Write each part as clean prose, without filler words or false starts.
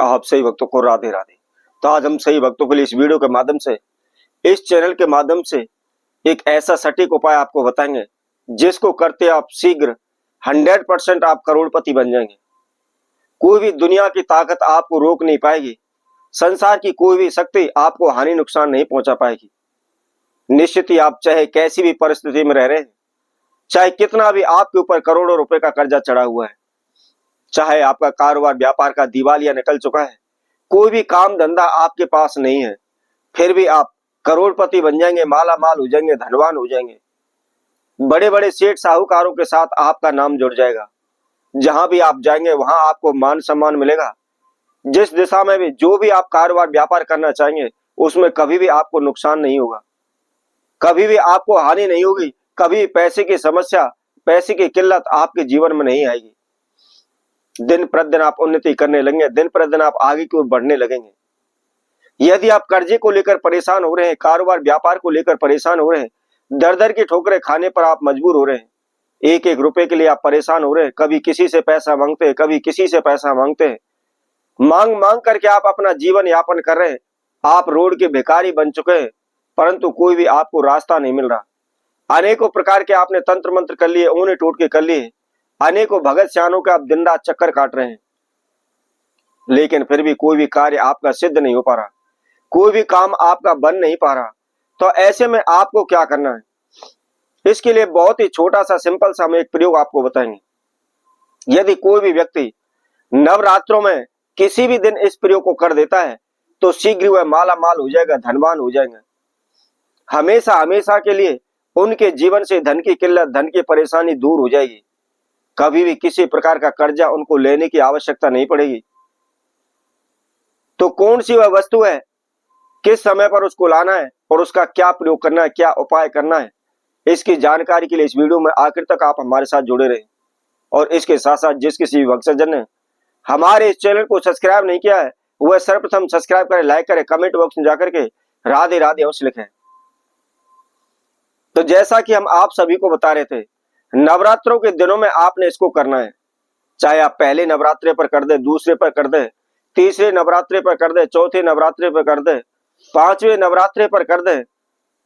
आप सही भक्तों को राधे राधे। तो आज हम सही भक्तों के लिए इस वीडियो के माध्यम से, इस चैनल के माध्यम से एक ऐसा सटीक उपाय आपको बताएंगे जिसको करते आप शीघ्र 100% आप करोड़पति बन जाएंगे। कोई भी दुनिया की ताकत आपको रोक नहीं पाएगी। संसार की कोई भी शक्ति आपको हानि नुकसान नहीं पहुंचा पाएगी। निश्चित ही आप चाहे कैसी भी परिस्थिति में रह रहे हैं, चाहे कितना भी आपके ऊपर करोड़ों रुपए का कर्जा चढ़ा हुआ है, चाहे आपका कारोबार व्यापार का दिवालिया निकल चुका है, कोई भी काम धंधा आपके पास नहीं है, फिर भी आप करोड़पति बन जाएंगे, माला माल हो जाएंगे, धनवान हो जाएंगे। बड़े बड़े सेठ साहूकारों के साथ आपका नाम जुड़ जाएगा। जहां भी आप जाएंगे वहां आपको मान सम्मान मिलेगा। जिस दिशा में भी जो भी आप कारोबार व्यापार करना चाहेंगे उसमें कभी भी आपको नुकसान नहीं होगा, कभी भी आपको हानि नहीं होगी, कभी पैसे की समस्या, पैसे की किल्लत आपके जीवन में नहीं आएगी। दिन प्रतिदिन आप उन्नति करने लगेंगे, दिन प्रतिदिन आप आगे की ओर बढ़ने लगेंगे। यदि आप कर्जे को लेकर परेशान हो रहे हैं, कारोबार व्यापार को लेकर परेशान हो रहे हैं, दर दर की ठोकरें खाने पर आप मजबूर हो रहे हैं, एक एक रुपए के लिए आप परेशान हो रहे हैं, कभी किसी से पैसा मांगते हैं, कभी किसी से पैसा मांगते हैं, मांग मांग करके आप अपना जीवन यापन कर रहे हैं, आप रोड के भिखारी बन चुके हैं, परंतु कोई भी आपको रास्ता नहीं मिल रहा। अनेकों प्रकार के आपने तंत्र मंत्र कर लिए, ऊने टोटके कर लिए, अनेकों भगत सियानों के आप दिन रात चक्कर काट रहे हैं, लेकिन फिर भी कोई भी कार्य आपका सिद्ध नहीं हो पा रहा, कोई भी काम आपका बन नहीं पा रहा। तो ऐसे में आपको क्या करना है, इसके लिए बहुत ही छोटा सा सिंपल सा हम एक प्रयोग आपको बताएंगे। यदि कोई भी व्यक्ति नवरात्रों में किसी भी दिन इस प्रयोग को कर देता है तो शीघ्र वह माला माल हो जाएगा, धनवान हो जाएगा। हमेशा हमेशा के लिए उनके जीवन से धन की किल्लत, धन की परेशानी दूर हो जाएगी। कभी भी किसी प्रकार का कर्जा उनको लेने की आवश्यकता नहीं पड़ेगी। तो कौन सी वह वस्तु है, किस समय पर उसको लाना है और उसका क्या प्रयोग करना है, क्या उपाय करना है, इसकी जानकारी के लिए इस वीडियो में आखिर तक आप हमारे साथ जुड़े रहें। और इसके साथ साथ जिस किसी भी भक्तजन ने हमारे इस चैनल को सब्सक्राइब नहीं किया है वह सर्वप्रथम सब्सक्राइब करें, लाइक करें, कमेंट बॉक्स में जाकर के राधे राधे अवश्य लिखें। तो जैसा कि हम आप सभी को बता रहे थे, नवरात्रों के दिनों में आपने इसको करना है। चाहे आप पहले नवरात्रे पर कर दे, दूसरे पर कर दे, तीसरे नवरात्रे पर कर दे, चौथे नवरात्रे पर कर दे, पांचवें नवरात्रे पर कर दे,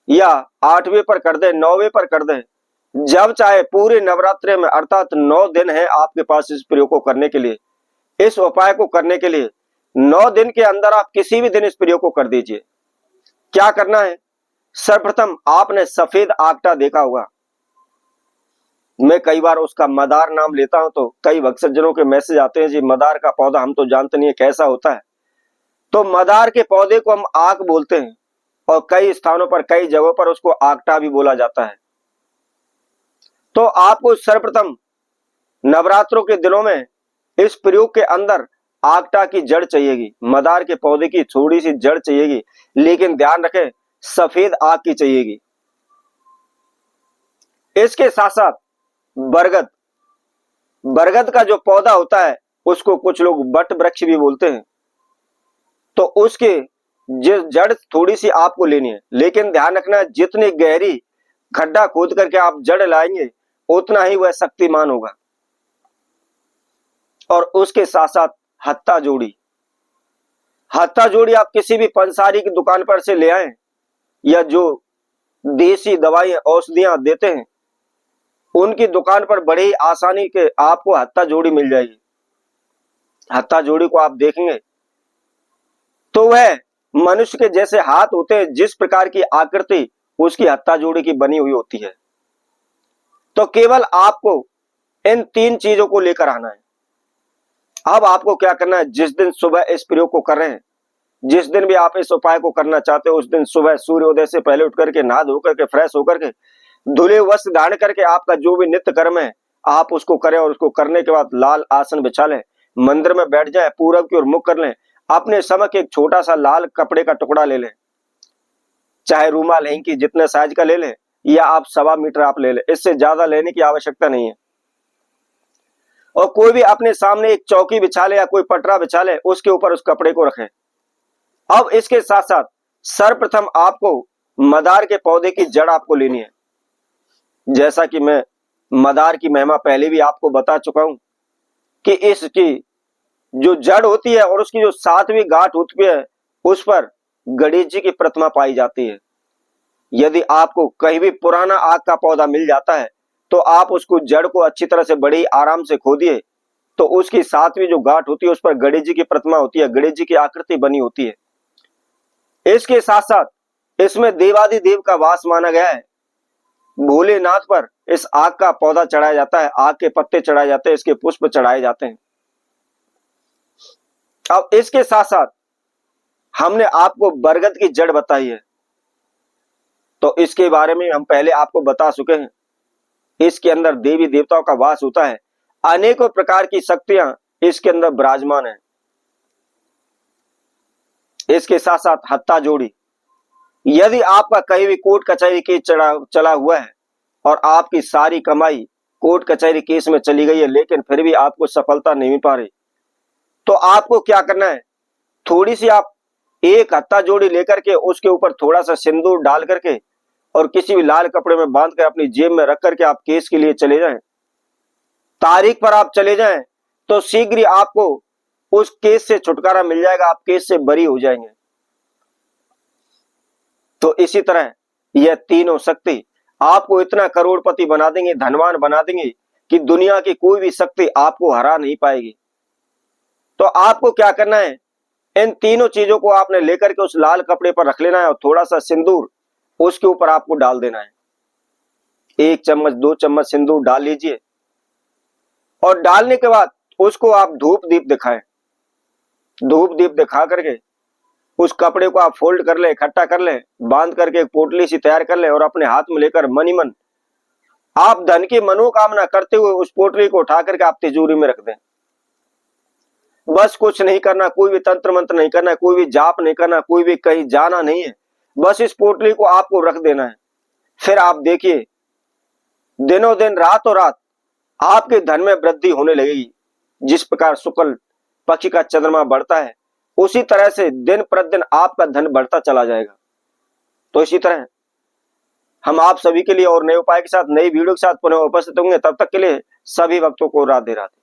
या आठवें पर कर दे, नौवें पर कर दे, जब चाहे पूरे नवरात्रे में, अर्थात 9 दिन है आपके पास इस प्रयोग को करने के लिए, इस उपाय को करने के लिए। 9 दिन के अंदर आप किसी भी दिन इस प्रयोग को कर दीजिए। क्या करना है, सर्वप्रथम आपने सफेद आगटा देखा होगा, मैं कई बार उसका मदार नाम लेता हूं तो कई भक्तजनों के मैसेज आते हैं, जी मदार का पौधा हम तो जानते नहीं है कैसा होता है। तो मदार के पौधे को हम आग बोलते हैं और कई स्थानों पर, कई जगहों पर उसको आगटा भी बोला जाता है। तो आपको सर्वप्रथम नवरात्रों के दिनों में इस प्रयोग के अंदर आगटा की जड़ चाहिएगी, मदार के पौधे की थोड़ी सी जड़ चाहिएगी, लेकिन ध्यान रखें सफेद आग की चाहिएगी। इसके साथ साथ बरगद, बरगद का जो पौधा होता है उसको कुछ लोग बट वृक्ष भी बोलते हैं, तो उसके जड़ थोड़ी सी आपको लेनी है, लेकिन ध्यान रखना जितनी गहरी गड्ढा खोद करके आप जड़ लाएंगे उतना ही वह शक्तिमान होगा। और उसके साथ साथ हत्ता जोड़ी, हत्ता जोड़ी आप किसी भी पंसारी की दुकान पर से ले आए, या जो देसी दवाई औषधियां देते हैं उनकी दुकान पर बड़े ही आसानी के आपको हत्ता जोड़ी मिल जाएगी। हत्ता जोड़ी को आप देखेंगे तो वह मनुष्य के जैसे हाथ होते हैं, जिस प्रकार की आकृति उसकी हत्ता जोड़ी की बनी हुई होती है। तो केवल आपको इन 3 चीजों को लेकर आना है। अब आपको क्या करना है, जिस दिन सुबह इस प्रयोग को कर रहे हैं, जिस दिन भी आप इस उपाय को करना चाहते हो, उस दिन सुबह सूर्योदय से पहले उठ करके, नहा धो करके, फ्रेश होकर के, धुले वस्त्र धारण करके आपका जो भी नित्य कर्म है आप उसको करें। और उसको करने के बाद लाल आसन बिछा लें, मंदिर में बैठ जाए, पूरब की ओर मुख कर लें, अपने समक्ष एक छोटा सा लाल कपड़े का टुकड़ा ले लें, चाहे रूमाल हैंकी जितने साइज का ले लें, या आप 1.25 मीटर आप ले लें, इससे ज्यादा लेने की आवश्यकता नहीं है। और कोई भी अपने सामने एक चौकी बिछा ले या कोई पटरा बिछा ले, उसके ऊपर उस कपड़े को रखें। अब इसके साथ साथ सर्वप्रथम आपको मदार के पौधे की जड़ आपको लेनी है। जैसा कि मैं मदार की महिमा पहले भी आपको बता चुका हूं कि इसकी जो जड़ होती है और उसकी जो 7वीं गांठ होती है उस पर गणेश जी की प्रतिमा पाई जाती है। यदि आपको कहीं भी पुराना आग का पौधा मिल जाता है तो आप उसको जड़ को अच्छी तरह से बड़ी आराम से खोदिए, तो उसकी 7वीं जो गांठ होती है उस पर गणेश जी की प्रतिमा होती है, गणेश जी की आकृति बनी होती है। इसके साथ साथ इसमें देवादिदेव का वास माना गया है। भोलेनाथ पर इस आग का पौधा चढ़ाया जाता है, आग के पत्ते चढ़ाए जाते हैं, इसके पुष्प चढ़ाए जाते हैं। अब इसके साथ साथ हमने आपको बरगद की जड़ बताई है, तो इसके बारे में हम पहले आपको बता चुके हैं। इसके अंदर देवी देवताओं का वास होता है, अनेकों प्रकार की शक्तियां इसके अंदर विराजमान है। इसके साथ साथ हत्ता जोड़ी, यदि आपका कहीं भी कोर्ट कचहरी केस चला हुआ है और आपकी सारी कमाई कोर्ट कचहरी केस में चली गई है लेकिन फिर भी आपको सफलता नहीं मिल पा रही, तो आपको क्या करना है, थोड़ी सी आप एक हत्ता जोड़ी लेकर के उसके ऊपर थोड़ा सा सिंदूर डाल करके और किसी भी लाल कपड़े में बांध कर अपनी जेब में रख करके आप केस के लिए चले जाएं। तारीख पर आप चले जाएं तो शीघ्र ही आपको उस केस से छुटकारा मिल जाएगा, आप केस से बरी हो जाएंगे। तो इसी तरह यह तीनों शक्ति आपको इतना करोड़पति बना देंगे, धनवान बना देंगे कि दुनिया की कोई भी शक्ति आपको हरा नहीं पाएगी। तो आपको क्या करना है, इन तीनों चीजों को आपने लेकर के उस लाल कपड़े पर रख लेना है और थोड़ा सा सिंदूर उसके ऊपर आपको डाल देना है। 1 चम्मच 2 चम्मच सिंदूर डाल लीजिए और डालने के बाद उसको आप धूप दीप दिखाएं। धूप दीप दिखा करके उस कपड़े को आप फोल्ड कर ले, इकट्ठा कर ले, बांध करके एक पोटली सी तैयार कर ले और अपने हाथ में लेकर मन ही मन आप धन की मनोकामना करते हुए उस पोटली को उठा करके आप तिजोरी में रख दें। बस कुछ नहीं करना, कोई भी तंत्र मंत्र नहीं करना है, कोई भी जाप नहीं करना, कोई भी कहीं जाना नहीं है, बस इस पोटली को आपको रख देना है। फिर आप देखिए दिनों दिन रातों रात आपके धन में वृद्धि होने लगेगी। जिस प्रकार शुक्ल पक्ष का चंद्रमा बढ़ता है उसी तरह से दिन प्रतिदिन आपका धन बढ़ता चला जाएगा। तो इसी तरह हम आप सभी के लिए और नए उपाय के साथ नई वीडियो के साथ पुनः उपस्थित होंगे। तब तक के लिए सभी भक्तों को राधे राधे।